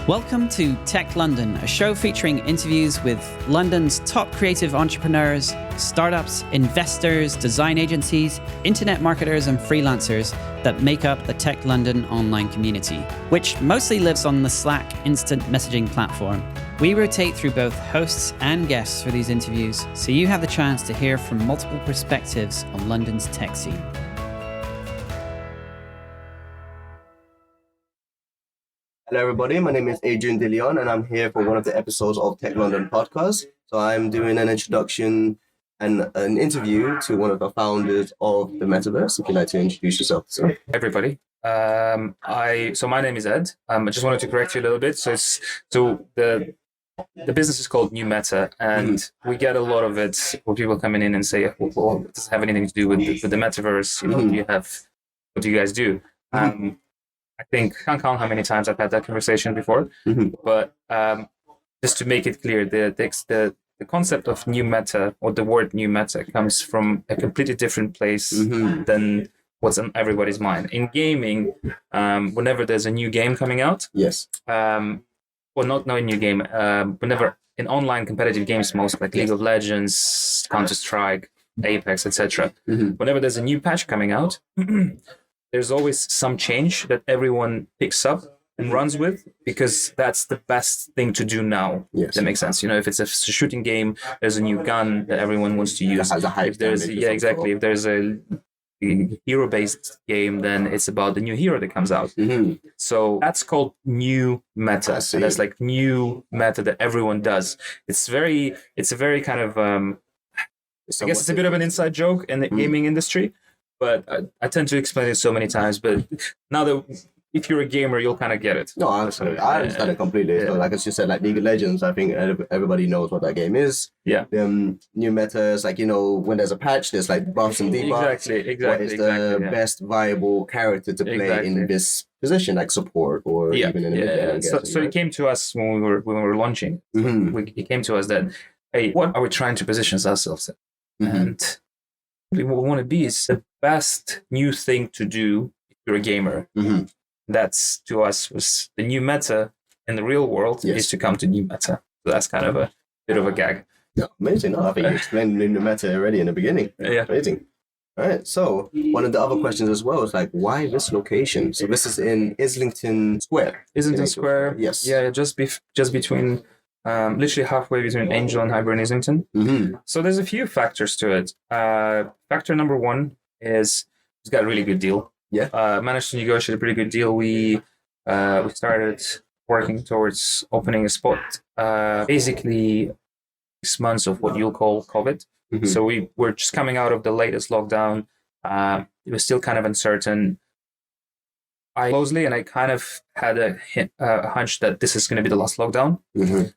Welcome to Tech London, a show featuring interviews with London's top creative entrepreneurs, startups, investors, design agencies, internet marketers, and freelancers that make up the Tech London online community, which mostly lives on the Slack instant messaging platform. We rotate through both hosts and guests for these interviews, so you have the chance to hear from multiple perspectives on London's tech scene. Hello, everybody. My name is Adrian DeLeon, and I'm here for one of the episodes of Tech London podcast. So I'm doing an introduction and an interview to one of the founders of the Metaverse. If you'd like to introduce yourself, sir. Hey everybody. So my name is Ed. I just wanted to correct you a little bit. So the business is called New Meta, and we get a lot of it where people coming in and say, well, it doesn't have anything to do with the Metaverse. You know, what do you guys do? I think I can't count how many times I've had that conversation before, but just to make it clear, the concept of new meta or the word new meta comes from a completely different place than what's on everybody's mind. In gaming, whenever there's a new game coming out, not a new game, whenever in online competitive games, most like League of Legends, Counter-Strike, Apex, etc. Whenever there's a new patch coming out, there's always some change that everyone picks up and runs with, because that's the best thing to do now. Yes. That makes sense. You know, if it's a shooting game, there's a new gun that everyone wants to use. If there's a hero-based game, then it's about the new hero that comes out. So that's called new meta. And that's like new meta that everyone does. It's a very kind of, I guess it's a bit of an inside joke in the gaming industry. But I tend to explain it so many times. But now that if you're a gamer, you'll kind of get it. No, I understand it completely. So, like as you said, like League of Legends, I think everybody knows what that game is. Yeah. New meta is like, you know, when there's a patch, there's like buffs and debuffs. Exactly. What is the best viable character to play in this position, like support or even in the middle? So it came to us when we were launching. It came to us that, hey, what are we trying to position ourselves in? And what we want to be is the best new thing to do if you're a gamer. That's, to us, was the new meta in the real world is to come to new meta. So that's kind of a bit of a gag. Yeah, amazing. No, I think you explained the new meta already in the beginning. Yeah. Amazing. All right. So one of the other questions as well is like, why this location? So this is in Islington Square. Islington Square. Yes. Yeah, just between, literally halfway between Angel and Highbury and Islington. So there's a few factors to it. Factor number one is it's got a really good deal. Managed to negotiate a pretty good deal. We started working towards opening a spot basically 6 months of what you'll call COVID. So we were just coming out of the latest lockdown. It was still kind of uncertain. I kind of had a hunch that this is going to be the last lockdown.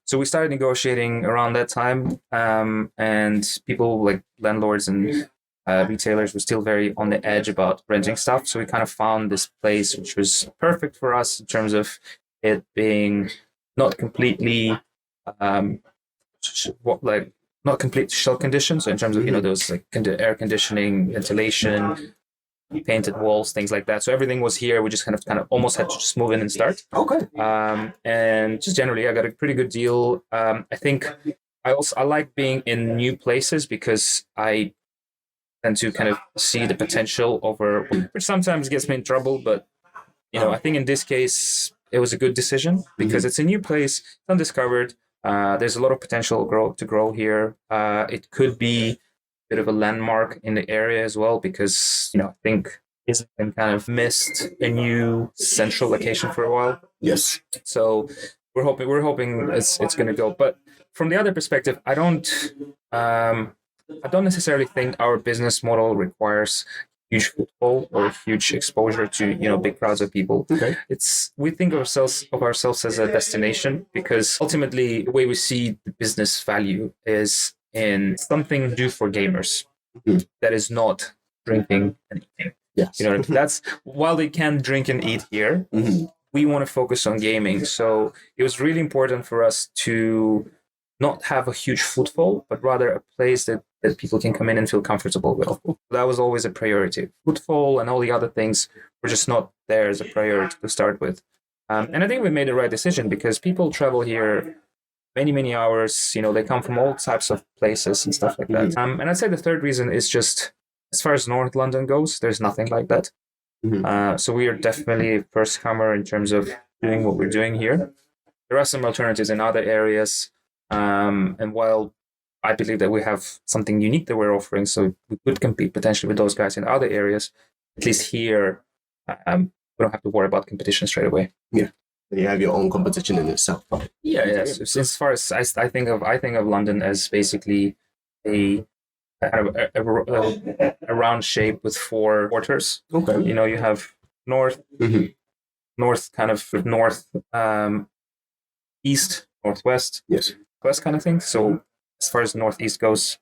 So we started negotiating around that time, and people like landlords and retailers were still very on the edge about renting stuff. So we kind of found this place which was perfect for us in terms of it being not completely not complete shell conditions. So in terms of those like air conditioning, ventilation, painted walls, things like that. So everything was here. We just kind of almost had to just move in and start. And just generally, I got a pretty good deal. I think I like being in new places because I tend to kind of see the potential over, which sometimes gets me in trouble. But I think in this case it was a good decision because it's a new place, it's undiscovered. There's a lot of potential to grow here. It could be a bit of a landmark in the area as well, because I think Islington kind of missed a new central location for a while. Yes. So we're hoping it's going to go. But from the other perspective, I don't necessarily think our business model requires huge footfall or huge exposure to big crowds of people. We think of ourselves as a destination, because ultimately the way we see the business value is in something to do for gamers that is not drinking and eating. Yes. That's while they can drink and eat here, we want to focus on gaming. So it was really important for us to not have a huge footfall, but rather a place that people can come in and feel comfortable with. That was always a priority. Footfall and all the other things were just not there as a priority to start with. And I think we made the right decision because people travel here many hours. They come from all types of places and stuff like that. And I'd say the third reason is just as far as North London goes, there's nothing like that. So we are definitely a first comer in terms of doing what we're doing here. There are some alternatives in other areas, and while I believe that we have something unique that we're offering, so we could compete potentially with those guys in other areas, at least here, we don't have to worry about competition straight away. Yeah. You have your own competition in itself. Yeah. So as far as I think of London as basically a kind of a round shape with 4 quarters. Okay. You have north, kind of north, east, northwest, yes, west kind of thing. So as far as northeast goes,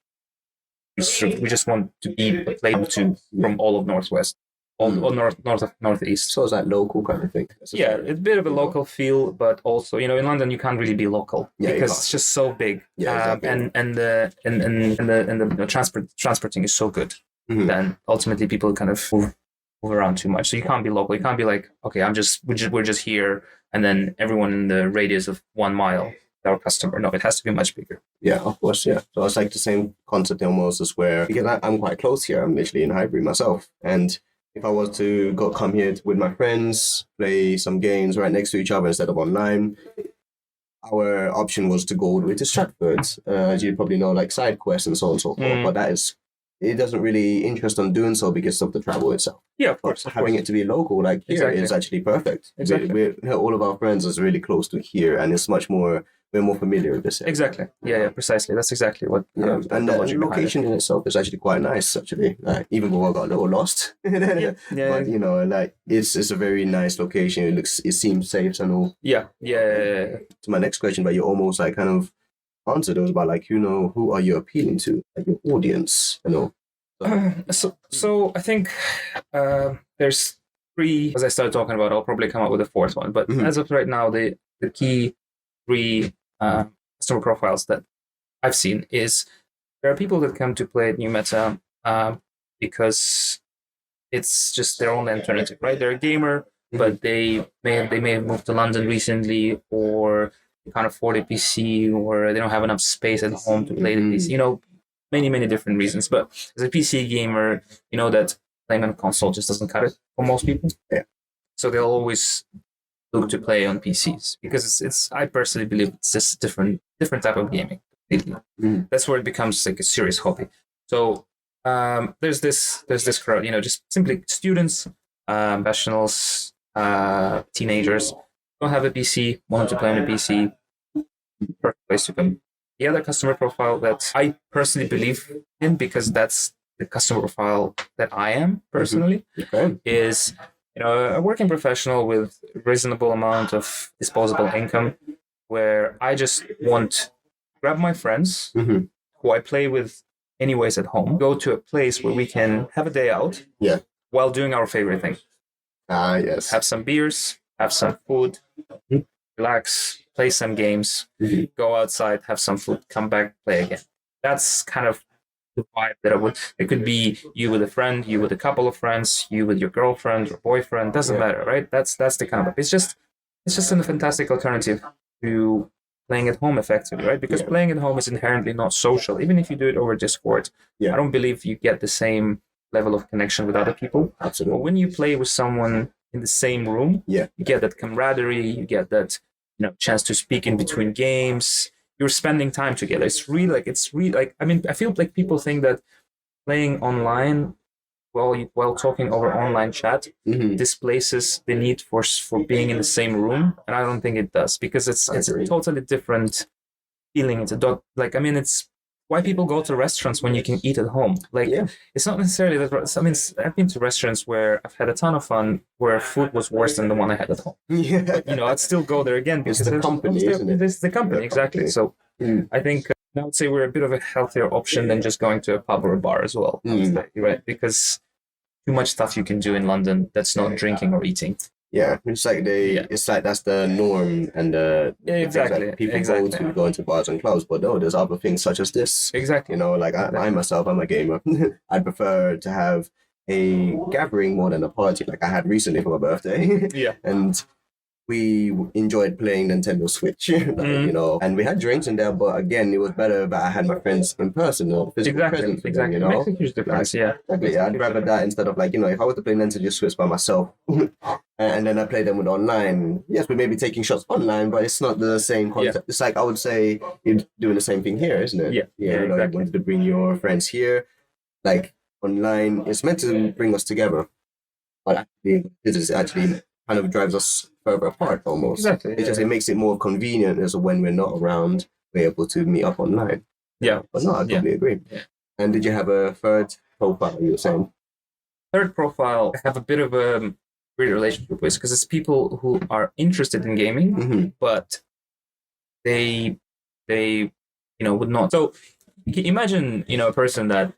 we just want to be played to from all of northwest. All northeast. So it's like local kind of thing. Yeah, it's a bit of a local feel, but also, in London you can't really be local because it's just so big. Yeah, exactly. And the transporting is so good. Then ultimately people kind of move around too much. So you can't be local. You can't be like, okay, we're just here, and then everyone in the radius of 1 mile is our customer. No, it has to be much bigger. Yeah, of course. Yeah. So it's like the same concept almost as where, because I'm quite close here. I'm literally in Highbury myself, and if I was to come here with my friends, play some games right next to each other instead of online, our option was to go all the way to Stratford, as you probably know, like side quests and so on and so forth. But it doesn't really interest on doing so because of the travel itself. Yeah, of course. Having it to be local, like here, is actually perfect. Exactly. All of our friends is really close to here, and it's much more. We're more familiar with this area. Exactly. Yeah, precisely. That's exactly what. And the location in itself is actually quite nice. Actually, even though I got a little lost. Yeah. But it's a very nice location. It seems safe and all. Yeah. To my next question, but you almost like kind of answered. It was about like who are you appealing to, like your audience, So I think there's 3. As I started talking about, I'll probably come up with a 4th one. But as of right now, the key 3 customer profiles that I've seen is there are people that come to play at New Meta because it's just their own alternative, right? They're a gamer, but they may have moved to London recently, or they can't afford a PC, or they don't have enough space at home to play the PC. Many different reasons. But as a PC gamer, that playing on a console just doesn't cut it for most people. Yeah. So they'll always look to play on PCs because it's I personally believe it's just different type of gaming. That's where it becomes like a serious hobby. So there's this crowd, just simply students, professionals, teenagers don't have a PC, want to play on a PC. Perfect place to come. The other customer profile that I personally believe in, because that's the customer profile that I am personally, is a working professional with reasonable amount of disposable income, where I just want to grab my friends who I play with anyways at home, go to a place where we can have a day out while doing our favorite thing. Yes. Have some beers, have some food, relax, play some games, go outside, have some food, come back, play again. That's kind of the vibe that I would. It could be you with a friend, you with a couple of friends, you with your girlfriend or boyfriend. Doesn't matter, right? That's the kind of. It's just a fantastic alternative to playing at home effectively, right? Because playing at home is inherently not social. Even if you do it over Discord, I don't believe you get the same level of connection with other people. Absolutely. But when you play with someone in the same room, you get that camaraderie, you get that chance to speak in between games. You're spending time together. It's really I mean, I feel like people think that playing online while talking over online chat displaces the need for being in the same room, and I don't think it does, because it's a totally different feeling. It's why people go to restaurants when you can eat at home. It's not necessarily that. I mean, I've been to restaurants where I've had a ton of fun, where food was worse than the one I had at home. But, I'd still go there again because it's the company, isn't it? It's the company, exactly. So I think I would say we're a bit of a healthier option than just going to a pub or a bar as well, right? Because too much stuff you can do in London that's not drinking or eating. Yeah, it's like it's like that's the norm, and exactly. Like people go into bars and clubs, but no, there's other things such as this. Exactly. Like I myself, I'm a gamer. I'd prefer to have a gathering more than a party, like I had recently for my birthday. Yeah. And we enjoyed playing Nintendo Switch, and we had drinks in there, but again, it was better that I had my friends in person or physical presence with them, It makes a huge difference, Exactly, yeah. I'd rather that instead of if I were to play Nintendo Switch by myself and then I play them with online, yes, we may be taking shots online, but it's not the same concept. It's like, I would say, you're doing the same thing here, isn't it? Yeah, exactly. You wanted to bring your friends here, online, it's meant to bring us together, but actually, it is actually kind of drives us further apart almost. Exactly. It makes it more convenient as when we're not around, we're able to meet up online. Yeah. But no, I totally agree. Yeah. And did you have a third profile you were saying? Third profile, I have a bit of a weird relationship with, because it's people who are interested in gaming, but they would not. So imagine, a person that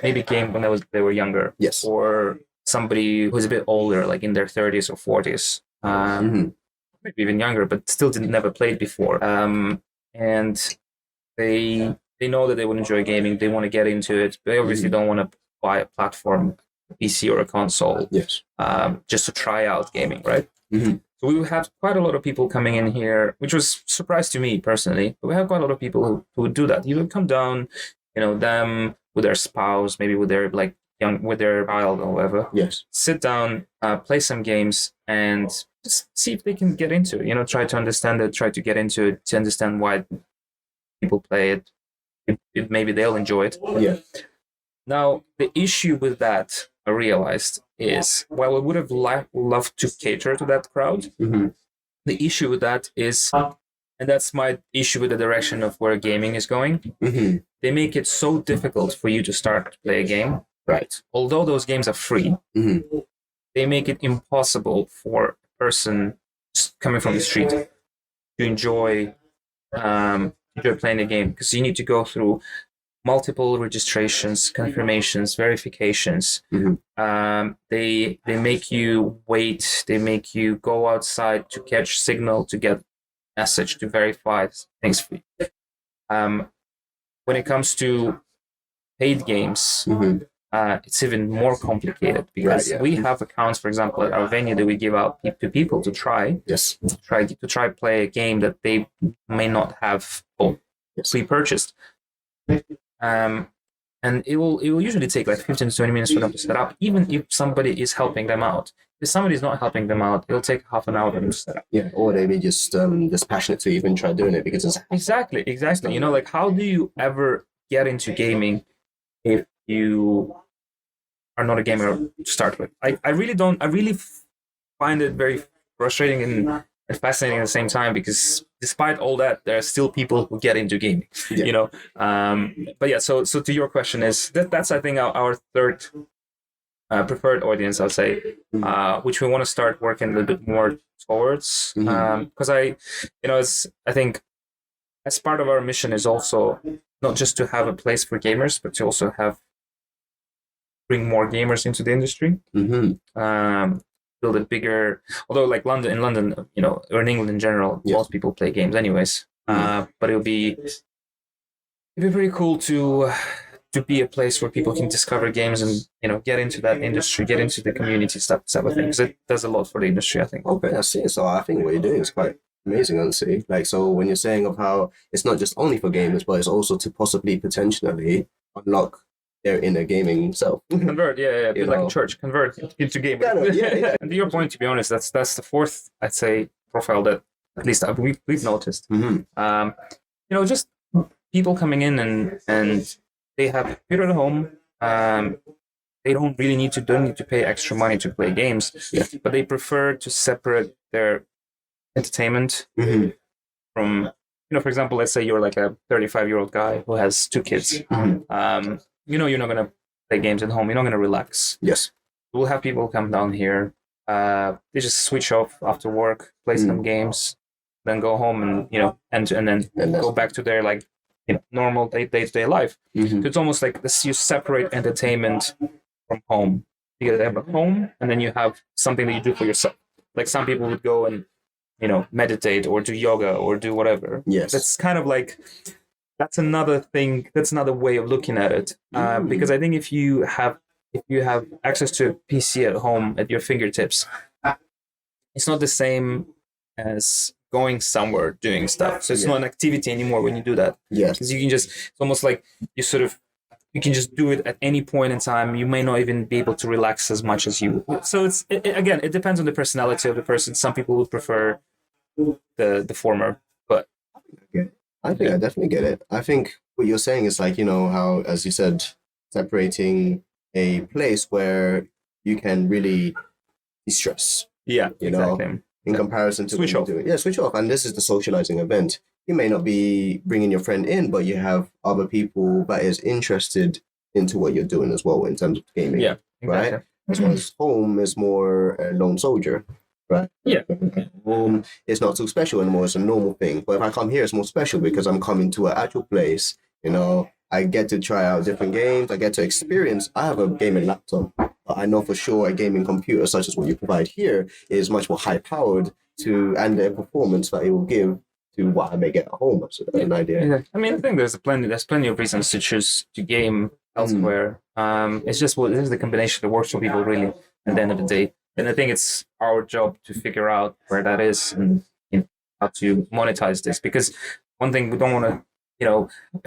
maybe came when they were younger. Yes. Or somebody who's a bit older, like in their 30s or 40s, maybe even younger, but still never played before. And they know that they would enjoy gaming. They want to get into it. They obviously don't want to buy a platform, a PC or a console, just to try out gaming, right? So we have quite a lot of people coming in here, which was a surprise to me personally. But we have quite a lot of people who would do that. You would come down, them with their spouse, maybe with their with their child or whatever. Yes. Sit down, play some games, and just see if they can get into it. Try to understand it, try to get into it, to understand why people play it. If maybe they'll enjoy it. Yeah. Now, the issue with that, I realized, is while I would have loved to cater to that crowd, the issue with that is, and that's my issue with the direction of where gaming is going, they make it so difficult for you to start to play a game. Right. Although those games are free, they make it impossible for a person coming from the street to enjoy playing a game, because you need to go through multiple registrations, confirmations, verifications. They make you wait. They make you go outside to catch signal, to get message, to verify things for you. When it comes to paid games, it's even more complicated, because we have accounts, for example, at our venue that we give out to people to try. Yes. To try play a game that they may not have pre-purchased. And it will usually take 15 to 20 minutes for them to set up, even if somebody is helping them out. If somebody is not helping them out, it'll take half an hour for them to set up. Yeah, or they may just passionate to even try doing it because it's... Exactly. How do you ever get into gaming if you are not a gamer to start with? I really find it very frustrating and fascinating at the same time, because despite all that, there are still people who get into gaming. But yeah, so to your question, is that's I think our third preferred audience, I'll say, which we want to start working a little bit more towards, because I think as part of our mission is also not just to have a place for gamers, but to also bring more gamers into the industry. Build it bigger. Although, in London, or in England in general, most people play games anyways. But it'd be pretty cool to be a place where people can discover games and get into that industry, get into the community stuff of things. It does a lot for the industry, I think. Okay, I see. So I think what you're doing is quite amazing, honestly. So when you're saying of how it's not just only for gamers, but it's also to possibly potentially unlock their inner gaming self. Convert, yeah. Be like a church, convert into gaming. Yeah. And to your point, to be honest, that's the fourth, I'd say, profile that at least we've noticed. Just people coming in and they have a computer at home. They don't need to pay extra money to play games, but they prefer to separate their entertainment from, for example, let's say you're like a 35-year-old guy who has 2 kids. You're not going to play games at home. You're not going to relax. Yes. We'll have people come down here. They just switch off after work, play some games, then go home and then go back to their normal day-to-day life. So it's almost like this: you separate entertainment from home. You have a home, and then you have something that you do for yourself. Like some people would go and meditate or do yoga or do whatever. Yes. That's kind of that's another thing. That's another way of looking at it. Because I think if you have access to a PC at home at your fingertips, it's not the same as going somewhere, doing stuff. So it's not an activity anymore when you do that. Yes. Because you can it's almost like you can just do it at any point in time. You may not even be able to relax as much as you. So again, it depends on the personality of the person. Some people would prefer the former, but I think I definitely get it. I think what you're saying is like, how, as you said, separating a place where you can really de-stress. Yeah, exactly. In comparison to switch off. Switch off. And this is the socializing event. You may not be bringing your friend in, but you have other people that is interested into what you're doing as well in terms of gaming. Yeah, exactly. Right? As well as home is more a lone soldier. Right? Yeah. Home is not so special anymore. It's a normal thing. But if I come here, it's more special because I'm coming to an actual place. I get to try out different games. I get to experience. I have a gaming laptop. But I know for sure a gaming computer, such as what you provide here, is much more high powered and the performance that it will give to what I may get at home. That's an idea. Yeah. I mean, I think there's plenty of reasons to choose to game elsewhere. It's just this is the combination that works for people really at the end of the day. And I think it's our job to figure out where that is and how to monetize this. Because one thing we don't want to,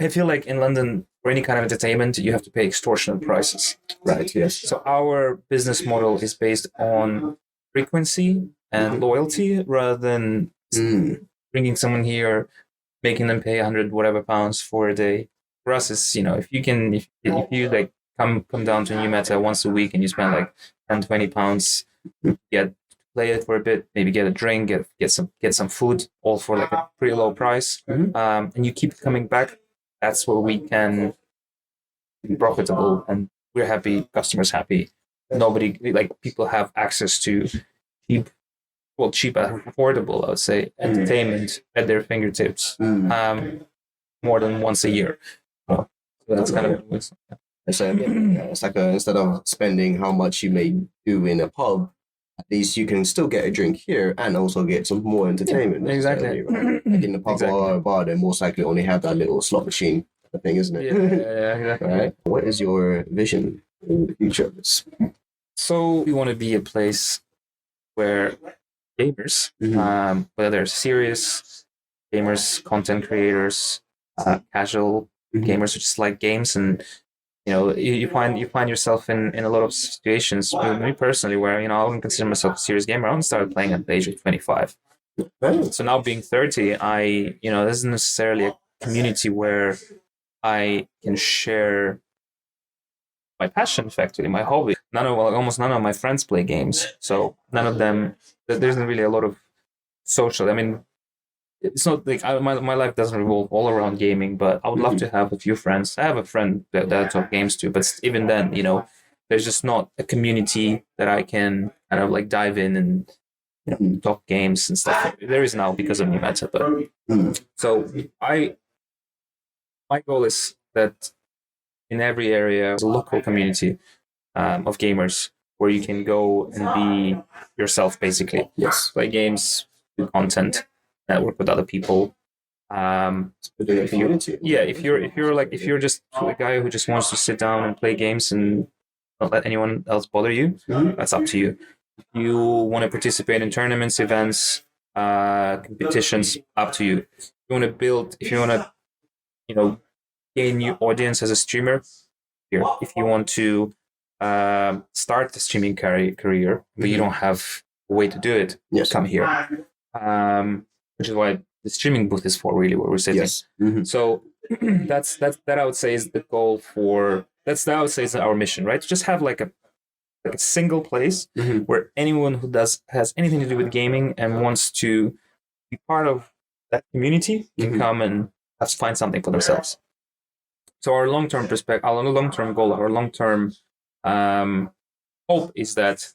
I feel like in London, for any kind of entertainment, you have to pay extortionate prices. Right, yes. So our business model is based on frequency and loyalty rather than bringing someone here, making them pay 100 whatever pounds for a day. For us, it's, if you like come down to New Meta once a week and you spend like 10, 20 pounds, play it for a bit, maybe get a drink, get some food, all for like a pretty low price, and you keep coming back. That's where we can be profitable, and we're happy, customers happy. People have access to cheap, affordable, I would say, entertainment at their fingertips, more than once a year. So that's kind of it's like instead of spending how much you may do in a pub, at least you can still get a drink here and also get some more entertainment. Yeah, exactly. Right? Like in the pub or a bar, they most likely only have that little slot machine thing, isn't it? Yeah, exactly. Right? What is your vision in the future of this? So we want to be a place where gamers, whether they're serious gamers, content creators, casual gamers who just like games, and you find yourself in a lot of situations. Me personally, where I wouldn't consider myself a serious gamer. I only started playing at the age of 25. Right. So now being 30, this isn't necessarily a community where I can share my passion, effectively, my hobby. Almost none of my friends play games, so none of them. There isn't really a lot of social. I mean, it's not like my life doesn't revolve all around gaming, but I would love to have a few friends. I have a friend that I talk games to, but even then, there's just not a community that I can kind of like dive in and talk games and stuff. There is now because of New Meta, but so my goal is that in every area, there's a local community of gamers where you can go and be yourself, basically. Yes. Play games, do content, network with other people. If you're just a guy who just wants to sit down and play games and not let anyone else bother you, that's up to you. If you want to participate in tournaments, events, competitions, up to you. If you want to gain new audience as a streamer, here. If you want to start the streaming career, but you don't have a way to do it, come here. Which is why the streaming booth is for, really, where we're sitting. Yes. So that I would say is the goal that I would say is our mission, right? To just have like a single place where anyone who has anything to do with gaming and wants to be part of that community can come and find something for themselves. So our long-term goal, our long-term hope is that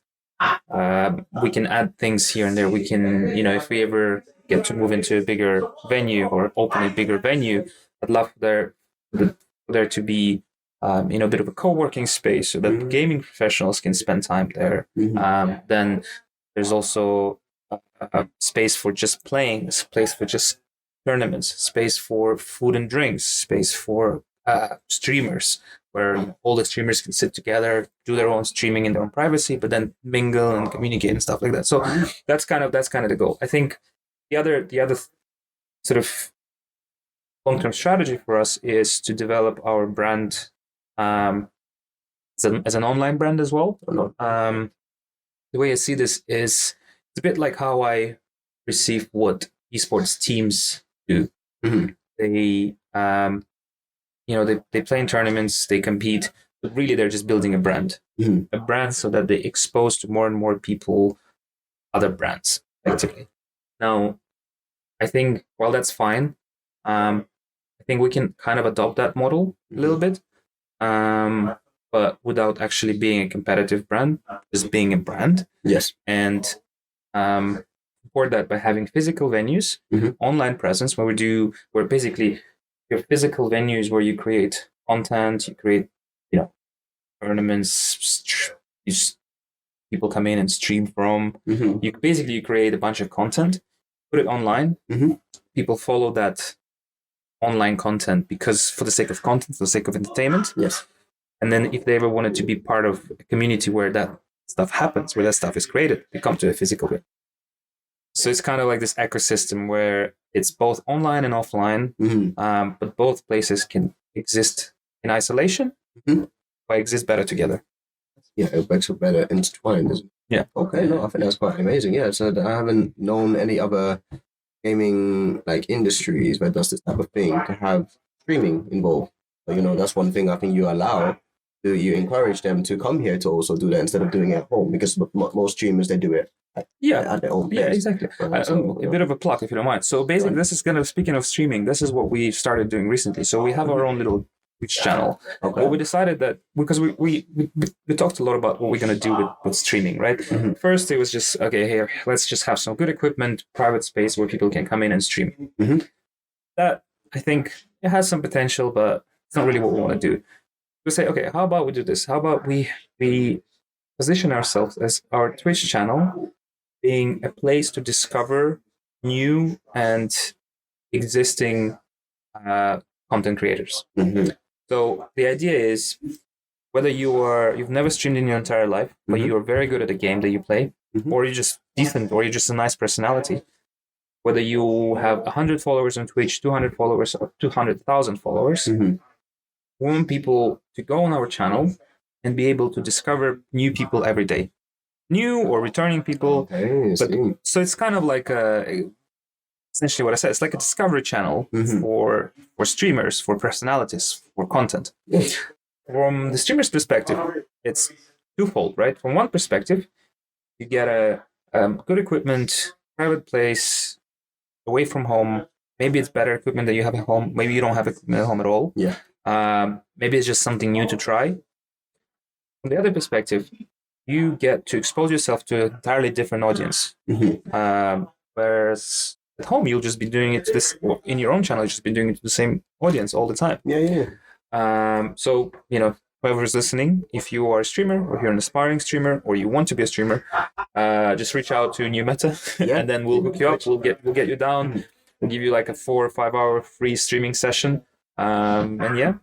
we can add things here and there. We can, if we ever get to move into a bigger venue or open a bigger venue, I'd love for there to be, a bit of a co-working space so that gaming professionals can spend time there. Then there's also a space for just playing, a space for just tournaments, space for food and drinks, space for streamers, where all the streamers can sit together, do their own streaming in their own privacy, but then mingle and communicate and stuff like that. So that's kind of the goal. I think the other sort of long-term strategy for us is to develop our brand as an online brand as well. The way I see this is it's a bit like how I perceive what esports teams do. They they play in tournaments, they compete, but really they're just building a brand. A brand so that they expose to more and more people other brands, effectively. Now, I think while that's fine, I think we can kind of adopt that model a little bit, but without actually being a competitive brand, just being a brand. Yes. And support that by having physical venues, online presence, where basically your physical venues where you create content, you create, tournaments, people come in and stream from. You create a bunch of content, put it online. People follow that online content because for the sake of content, for the sake of entertainment. Yes. And then if they ever wanted to be part of a community where that stuff happens, where that stuff is created, they come to a physical bit. So it's kind of like this ecosystem where it's both online and offline, but both places can exist in isolation, but exist better together. Yeah, it works better intertwined, isn't it? Yeah. Okay, no, I think that's quite amazing. Yeah, so I haven't known any other gaming industries where does this type of thing to have streaming involved. But, that's one thing I think you allow. You encourage them to come here to also do that instead of doing it at home, because most streamers, they do it at their own place. Yeah, exactly. A bit of a plug, if you don't mind. So basically, this is speaking of streaming, this is what we started doing recently. So we have our own little Twitch channel. Okay. Well, we decided that because we talked a lot about what we're going to do with streaming, right? First, it was just, okay, here, let's just have some good equipment, private space where people can come in and stream. That, I think, it has some potential, but it's not really what we want to do. We say, okay, how about we do this? How about we position ourselves as our Twitch channel being a place to discover new and existing content creators. So the idea is whether you've never streamed in your entire life, but you're very good at a game that you play, or you're just decent, or you're just a nice personality, whether you have 100 followers on Twitch, 200 followers, or 200,000 followers, we want people to go on our channel and be able to discover new people every day. New or returning people. Okay, so it's kind of like essentially what I said. It's like a discovery channel for streamers, for personalities, for content. From the streamer's perspective, it's twofold, right? From one perspective, you get a good equipment, private place, away from home. Maybe it's better equipment that you have at home. Maybe you don't have equipment at home at all. Yeah. Maybe it's just something new to try. From the other perspective, you get to expose yourself to an entirely different audience. Whereas at home, you'll just be doing it in your own channel, you'll just be doing it to the same audience all the time. So, whoever's listening, if you are a streamer or you're an aspiring streamer or you want to be a streamer, just reach out to New Meta and then we'll hook you up. We'll get you down. We'll give you like a 4 or 5 hour free streaming session. And yeah.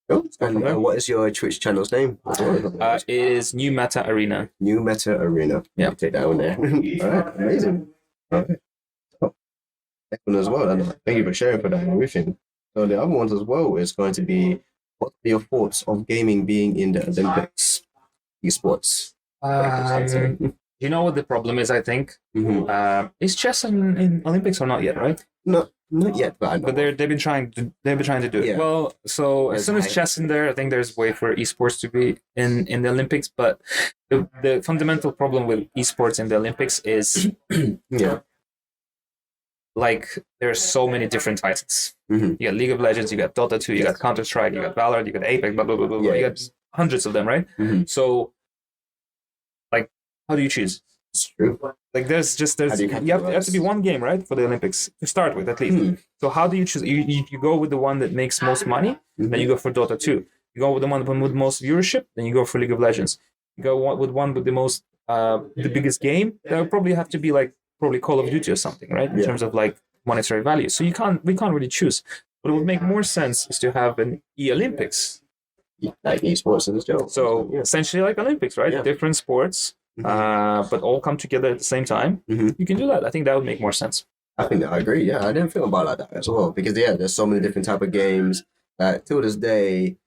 Cool. And what is your Twitch channel's name? It is New Meta Arena. New Meta Arena. Yeah. Take that one there. All right. Amazing. Okay. So, next one as well. And thank you for sharing for that and everything. So the other ones as well is going to be, what are your thoughts of gaming being in the Olympics? Esports. You know what the problem is, I think? Is chess in Olympics or not yet, right? Not yet, but I know. But they've been trying to do it. Yeah. Well, so as soon as chess in there, I think there's a way for esports to be in the Olympics. But the fundamental problem with esports in the Olympics is there's so many different titles. You got League of Legends, you got Dota 2, you got Counter-Strike, you got Valorant, you got Apex, blah blah blah blah. You got hundreds of them, right? So, how do you choose? It's true. You have to be one game, right, for the Olympics to start with, at least. So how do you choose? You go with the one that makes most money, then you go for Dota 2. You go with the one with most viewership, then you go for League of Legends. You go with one with the most the biggest game. That would probably have to be probably Call of Duty or something, right? In terms of monetary value. So we can't really choose. What would make more sense is to have an Olympics. Like esports in this job. So essentially like Olympics, right? Different sports. But all come together at the same time. You can do that. I think that would make more sense. I think I agree. Yeah, I didn't think about it like that as well because there's so many different type of games that till this day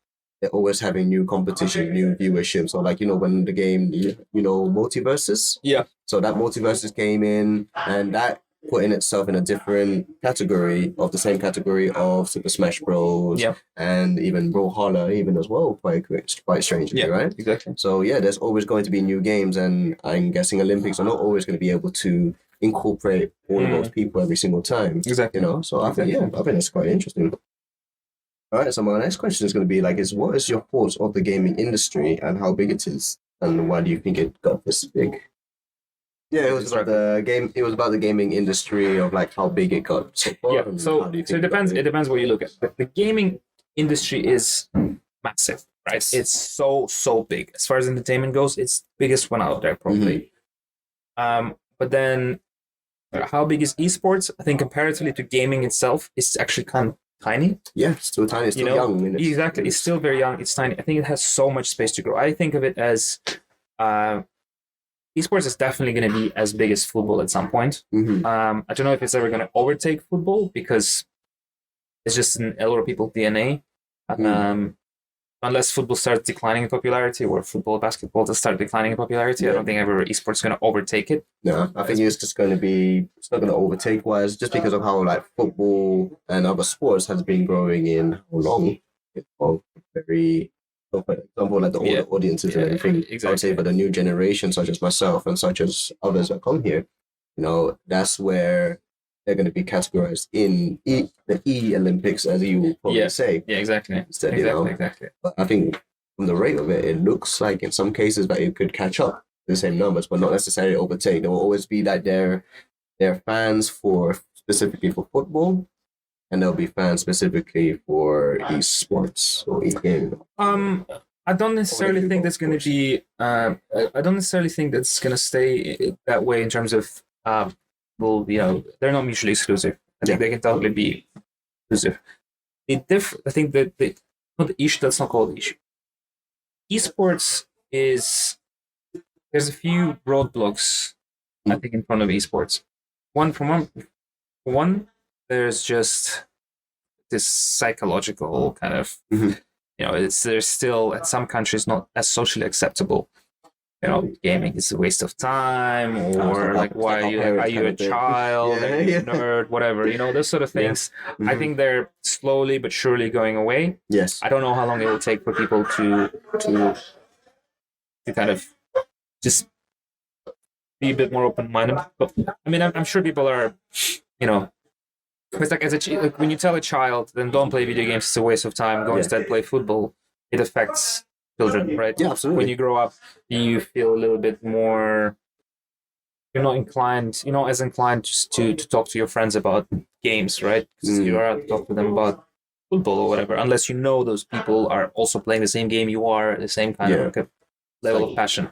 they're always having new competition, new viewership. So like when the game multiverses. Yeah. So that multiverses came in and that put in itself in a different category of the same category of Super Smash Bros. Yeah. And even Brawlhalla even as well, quite strangely, right? Exactly. So there's always going to be new games, and I'm guessing Olympics are not always going to be able to incorporate all of those people every single time. Exactly. So I think that's quite interesting. All right, so my next question is going to be what is your thoughts of the gaming industry and how big it is, and why do you think it got this big? Yeah, it was about the game. It was about the gaming industry of how big it got so far. Yeah, so it depends. It depends what you look at. The gaming industry is massive, right? It's so big as far as entertainment goes. It's the biggest one out there probably. But then, how big is esports? I think comparatively to gaming itself, it's actually kind of tiny. Yeah, it's still tiny. It's still young. Exactly, it's still very young. It's tiny. I think it has so much space to grow. I think of it as. Esports is definitely going to be as big as football at some point. I don't know if it's ever going to overtake football because it's just in a lot of people's DNA. Unless football starts declining in popularity or basketball does start declining in popularity, I don't think ever esports is going to overtake it. No, I think it's just going to be, it's not going to overtake wise, just because of how football and other sports has been growing in how long. Very... for example, the older audiences and everything, exactly. I would say for the new generation, such as myself and such as others that come here, that's where they're going to be categorized in the Olympics, as you would probably say. Yeah, exactly. Instead, exactly. But I think from the rate of it, it looks like in some cases that it could catch up the same numbers, but not necessarily overtake. There will always be they're fans specifically for football. And there'll be fans specifically for esports or e-gaming. I don't necessarily think that's going to be. I don't necessarily think that's going to stay that way in terms of. They're not mutually exclusive. I think they can totally be exclusive. I think that the issue. That's not called the issue. Esports is. There's a few roadblocks, I think, in front of esports. One. There's just this psychological kind of, there's still at some countries not as socially acceptable. Gaming is a waste of time, or why are you a child, are you a nerd, whatever. Those sort of things. Yeah. I think they're slowly but surely going away. Yes. I don't know how long it will take for people to kind of just be a bit more open-minded. But I mean, I'm sure people are, It's when you tell a child, then don't play video games, it's a waste of time, go instead play football, it affects children, right? Yeah, absolutely. When you grow up, you feel a little bit more, you're not as inclined just to talk to your friends about games, right? Because you are to talk to them about football or whatever, unless those people are also playing the same game you are, the same kind of level of passion.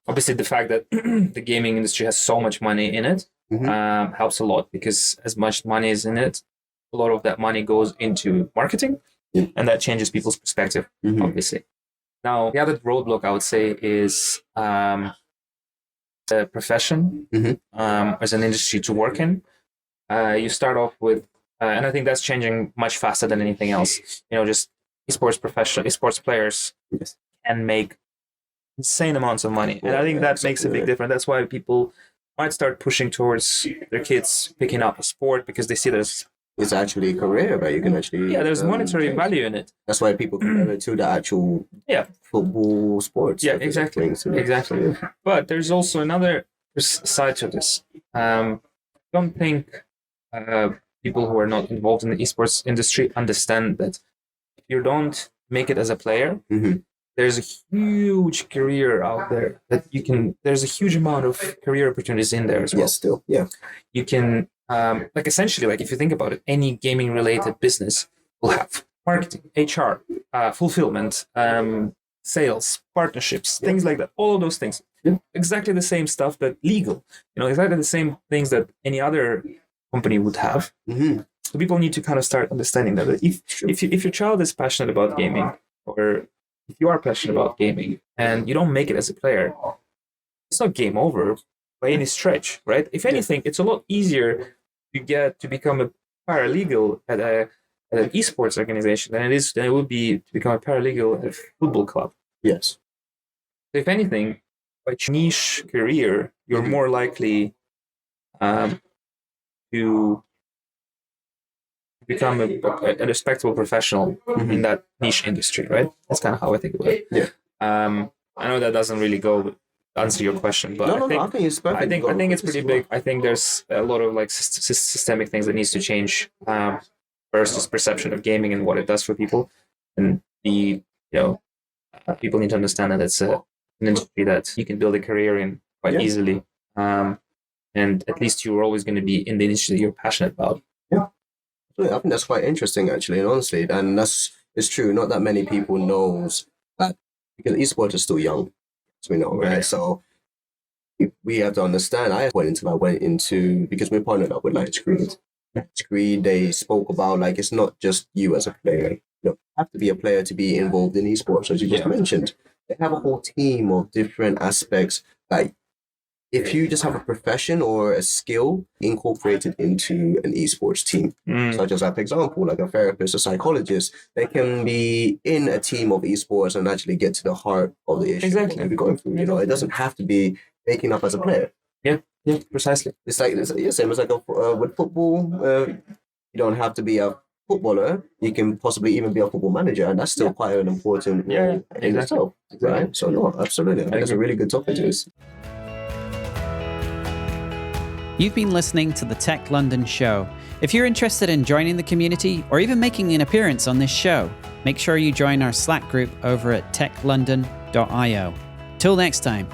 Obviously, the fact that the gaming industry has so much money in it, helps a lot, because as much money is in it, a lot of that money goes into marketing, and that changes people's perspective, obviously. Now, the other roadblock I would say is the profession as an industry to work in. You start off with, and I think that's changing much faster than anything else. Just esports players can make insane amounts of money, and I think that makes a big difference. That's why people might start pushing towards their kids picking up a sport, because they see that it's actually a career, but you can actually there's monetary value in it. That's why people compare it to the actual football sports. Yeah, exactly. But there's also another side to this. I don't think people who are not involved in the esports industry understand that if you don't make it as a player, there's a huge career out there that there's a huge amount of career opportunities in there as well. Yes, still, yeah. You can, essentially, if you think about it, any gaming related business will have marketing, HR, fulfillment, sales, partnerships, things like that. All of those things. Exactly the same stuff that legal, exactly the same things that any other company would have. So people need to kind of start understanding that if your child is passionate about gaming, or if you are passionate about gaming and you don't make it as a player, it's not game over. by any stretch, right? If anything, it's a lot easier to become a paralegal at an esports organization than it would be to become a paralegal at a football club. Yes. So if anything, by niche career, you're more likely to become a respectable professional in that niche industry, right? That's kind of how I think about it. Yeah. I know that doesn't really answer your question, but I think it's perfect. I think it's pretty big. I think there's a lot of like systemic things that needs to change. Versus perception of gaming and what it does for people, and people need to understand that it's an industry that you can build a career in quite easily, and at least you're always going to be in the industry that you're passionate about. Yeah, I think that's quite interesting, actually, and honestly, and it's true. Not that many people knows that, because esports is still young, as we know, right? Yeah. So we have to understand. I went into because we're partnered up with Lightscreen. Screen, they spoke about like it's not just you as a player. You don't have to be a player to be involved in esports, as you just mentioned. They have a whole team of different aspects. Like if you just have a profession or a skill incorporated into an esports team, such as, for example, like a therapist or psychologist, they can be in a team of esports and actually get to the heart of the issue. Exactly. That we're going through. It doesn't have to be making up as a player. Yeah, precisely. It's same as like with football. You don't have to be a footballer. You can possibly even be a football manager, and that's still quite an important role in itself, right? So no, absolutely. I think that's a really good topic to this. You've been listening to the Tech London show. If you're interested in joining the community or even making an appearance on this show, make sure you join our Slack group over at techlondon.io. Till next time.